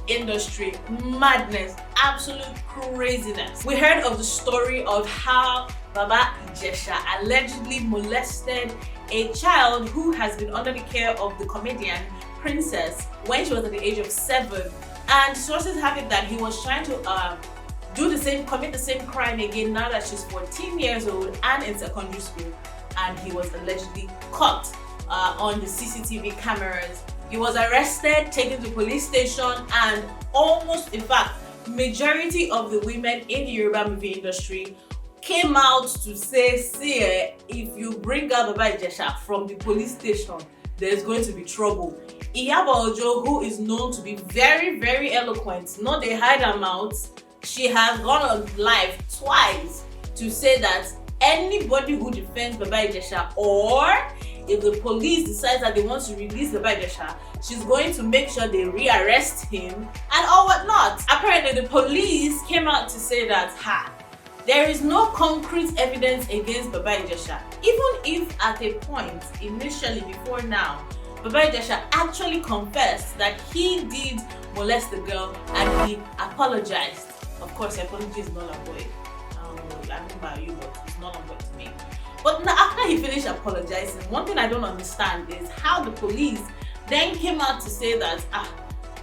industry, madness, absolute craziness. We heard of the story of how Baba Ijesha allegedly molested a child who has been under the care of the comedian Princess when she was at the age of 7. And sources have it that he was trying to commit the same crime again now that she's 14 years old and in secondary school. And he was allegedly caught on the CCTV cameras. He was arrested, taken to police station, and almost, in fact, majority of the women in the Yoruba movie industry came out to say, see, if you bring out Baba Ijesha from the police station, there's going to be trouble. Iyabo Ojo, who is known to be very, very eloquent, not they hide her mouth, she has gone on live twice to say that anybody who defends Baba Ijesha, or if the police decides that they want to release Baba Ijesha, she's going to make sure they rearrest him and all whatnot. Apparently, the police came out to say that, there is no concrete evidence against Baba Ijesha. Even if at a point, initially before now, Baba Ijesha actually confessed that he did molest the girl and he apologized. Of course, apology is not a void. I don't know about you, but it's not a void to me. But now, after he finished apologizing, one thing I don't understand is how the police then came out to say that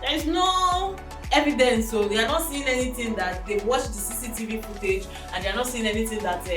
there is no evidence, so they are not seeing anything that they've watched the CCTV footage and they are not seeing anything that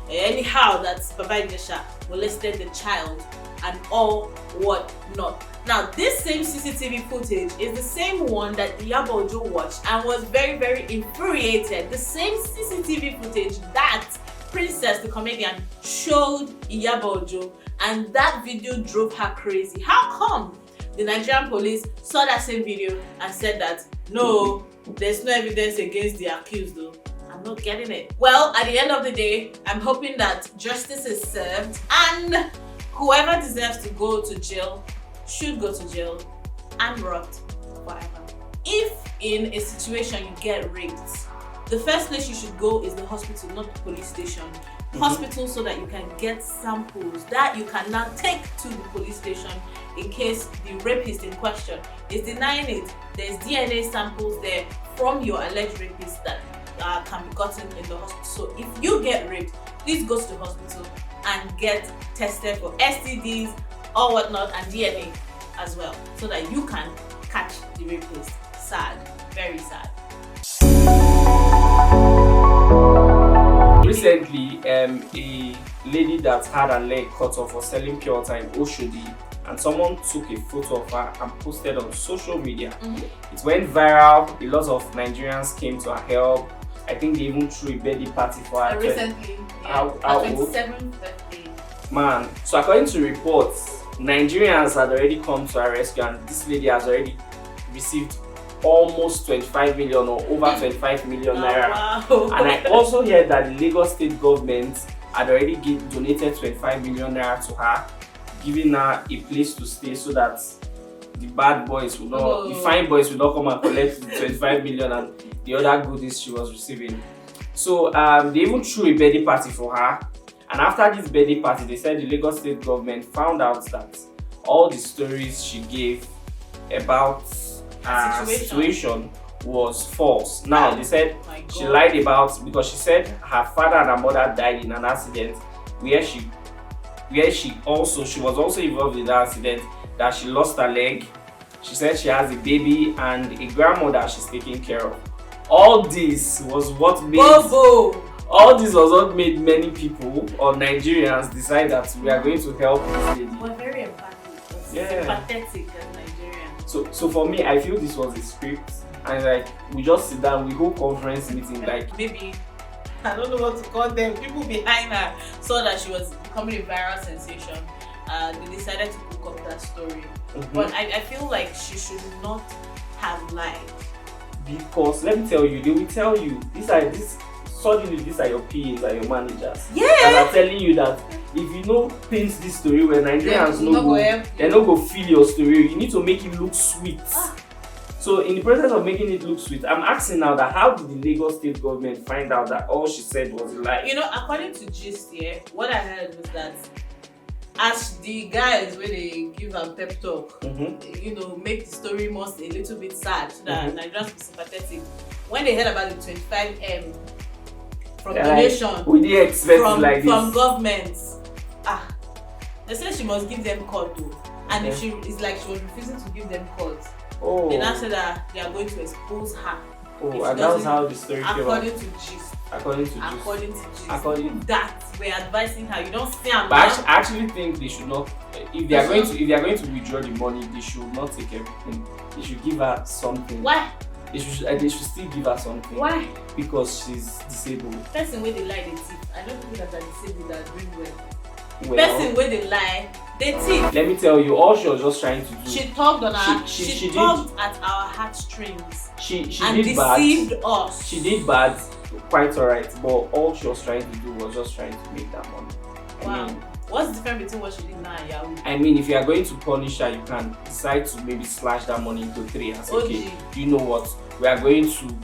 anyhow that Baba Ijesha molested the child and all what not. Now, this same CCTV footage is the same one that Iyabo Ojo watched and was very, very infuriated. The same CCTV footage that Princess, the comedian, showed Iyabo Ojo, and that video drove her crazy. How come the Nigerian police saw that same video and said that, no, there's no evidence against the accused though? I'm not getting it. Well, at the end of the day, I'm hoping that justice is served and whoever deserves to go to jail should go to jail and rot forever. If in a situation you get raped, the first place you should go is the hospital, not the police station. Hospital, so that you can get samples that you can now take to the police station in case the rapist in question is denying it. There's DNA samples there from your alleged rapist that can be gotten in the hospital. So if you get raped, please go to the hospital and get tested for STDs or whatnot and DNA as well, so that you can catch the rapist. Sad, very sad. Recently, a lady that had her leg cut off was selling pure water in Oshodi, and someone took a photo of her and posted on social media. It went viral. A lot of Nigerians came to her help. I think they even threw a birthday party for her. Recently, how her 27th birthday. Man, so according to reports, Nigerians had already come to her rescue, and this lady has already received almost 25 million or over 25 million naira. Wow. And I also heard that the Lagos state government had already donated 25 million naira to her, giving her a place to stay so that the bad boys will not, the fine boys will not come and collect the 25 million and the other goodies she was receiving. So they even threw a birthday party for her. And after this birthday party, they said the Lagos state government found out that all the stories she gave about her situation was false. Now they said she lied about, because she said her father and her mother died in an accident where she was also involved in the accident, that she lost her leg. She said she has a baby and a grandmother she's taking care of. All this was what made many people or Nigerians decide that we are going to help this lady. We're very empathic. Sympathetic as Nigerians. So for me, I feel this was a script, and like we just sit down, we hold conference meeting, like maybe I don't know what to call them. People behind her saw that she was becoming a viral sensation. They decided to cook up that story. But I feel like she should not have lied. Because let me tell you, they will tell you these are your PAs and your managers. Yeah. And I'm telling you that if you know paint this story where Nigerians they're not go feel your story, you need to make it look sweet. So in the process of making it look sweet, I'm asking now that how did the Lagos state government find out that all she said was a lie? You know, according to gist here, what I heard was that as the guys when they give a pep talk, Mm-hmm. make the story most a little bit sad so that Nigerians be sympathetic. When they heard about the 25M from donation we didn't expect from, like from this. governments, they said she must give them court though. And if it's like she was refusing to give them court, they now said that they are going to expose her. And that was how the story came out. According to gist. That we're advising her. You don't see her. But I actually think they should not. If they are going to withdraw the money, they should not take everything. They should give her something. Why? They should still give her something. Why? Because she's disabled. Person where they lie, they thief. I don't think that are disabled that doing well. Well, Person where they lie, they thief. let me tell you, all she was just trying to do. She tugged on her. She tugged at our heartstrings. She and did bad. Deceived us. She did bad, quite alright. But all she was trying to do was just trying to make that money. Wow. What's the difference between what she did now and Yahoo? I mean, if you are going to punish her, you can decide to maybe slash that money into 3 and say, okay, you know what? We are going to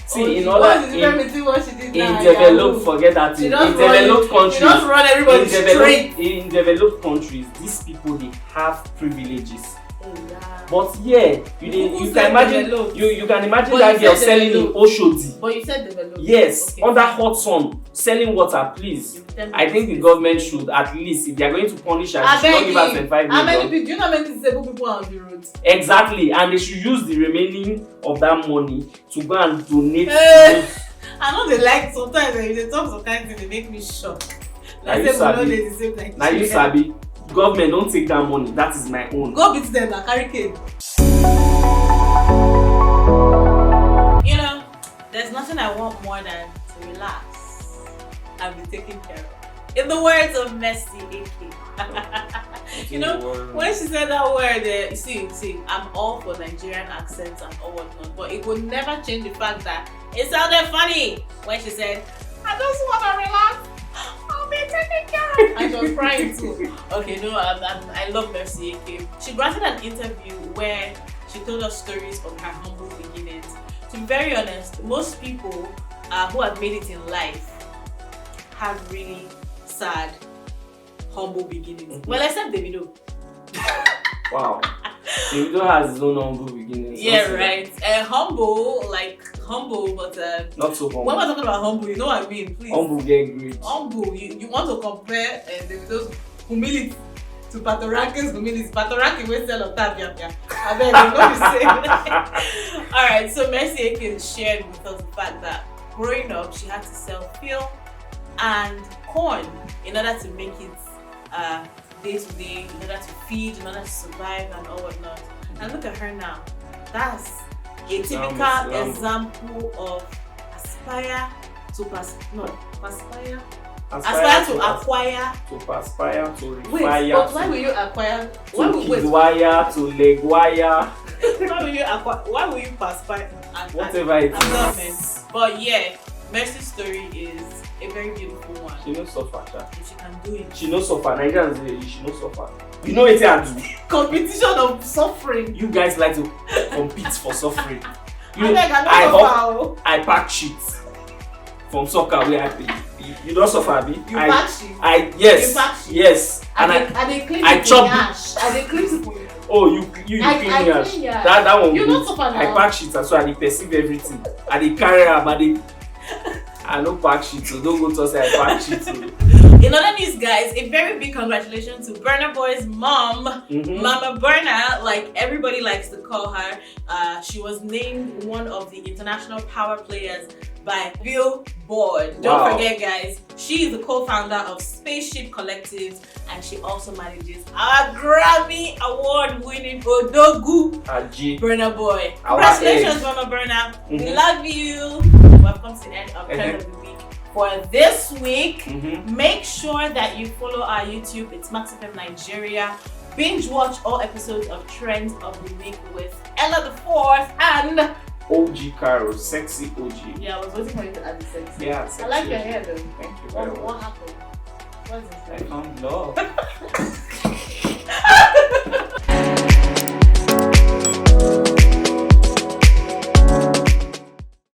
see in order what's the difference between what she did now and developed, forget that in developed countries. She just run everybody straight. In developed countries, these people they have privileges. Oh, yeah. But yeah, you can imagine that girl selling in Oshodi. But you said developed. Yes, okay. Under hot sun, selling water, please. I think the government should at least, if they are going to punish her, they should not give her 25 million. Do you know how many disabled people are on the roads? Exactly, and they should use the remaining of that money to go and donate. I know they like sometimes when they talk some kind of thing, they make me shocked. Like now you sabi. Government don't take that money. That is my own. Go beat them and carry cane. There's nothing I want more than to relax and be taken care of. In the words of Mercy AK. When she said that word, see, I'm all for Nigerian accents and all whatnot, but it would never change the fact that it sounded funny when she said, I just want to relax. I'll be taken care of. And she was crying too. Okay, no, I love Mercy AK. She granted an interview where she told us stories of her humble beginnings. To be very honest, most people who have made it in life have really sad, humble beginnings. Well, except Davido. Wow. Davido has his own humble beginnings. Yeah, right. Humble, but not so humble. When we're talking about humble, you know what I mean? Please. Humble get great. Humble. You want to compare Davido's humility to Patorankin's humility. Patorankin will sell on tap, I bet you know the same. Alright, so Mercy Akin shared with us the fact that growing up, she had to sell fuel and corn in order to make it day to day, in order to feed, in order to survive and all whatnot. And look at her now. That's a typical example of aspire to acquire. To perspire, to require. Wait, but why will you acquire? To kidwire, to legwire. Why will you acquire? Why will you perspire? Whatever it is. But yeah, Mercy's story is a very beautiful one. She knows suffer, if she can do it. She knows suffer. Nigerians say she knows suffer. You know what I do? Competition of suffering. You guys like to compete for suffering. I pack sheets from soccer where I play. You don't suffer, me. You pack sheets? Yes. And they clean I chop it. And they clean it. Oh, you clean yash. That one. You don't suffer now. I pack sheets and so I perceive everything. I dey carry am, I no pack sheets, so don't go to say I pack sheets. In other news, guys, a very big congratulations to Burna Boy's mom, Mama Burna, like everybody likes to call her. She was named one of the international power players by Billboard. Don't forget, guys, she is the co-founder of Spaceship Collectives, and she also manages our Grammy Award-winning Odogu, Burna Boy. Congratulations, Mama Burna. We love you. Welcome to the end of Trend of the Week. For this week, make sure that you follow our YouTube. It's Max FM Nigeria. Binge watch all episodes of Trends of the Week with Ella the Fourth and OG Caro, sexy OG. Yeah, I was waiting for you to add the sexy. Yeah, sexy. I like your hair though. Thank you very much. What happened? What is this? I found love.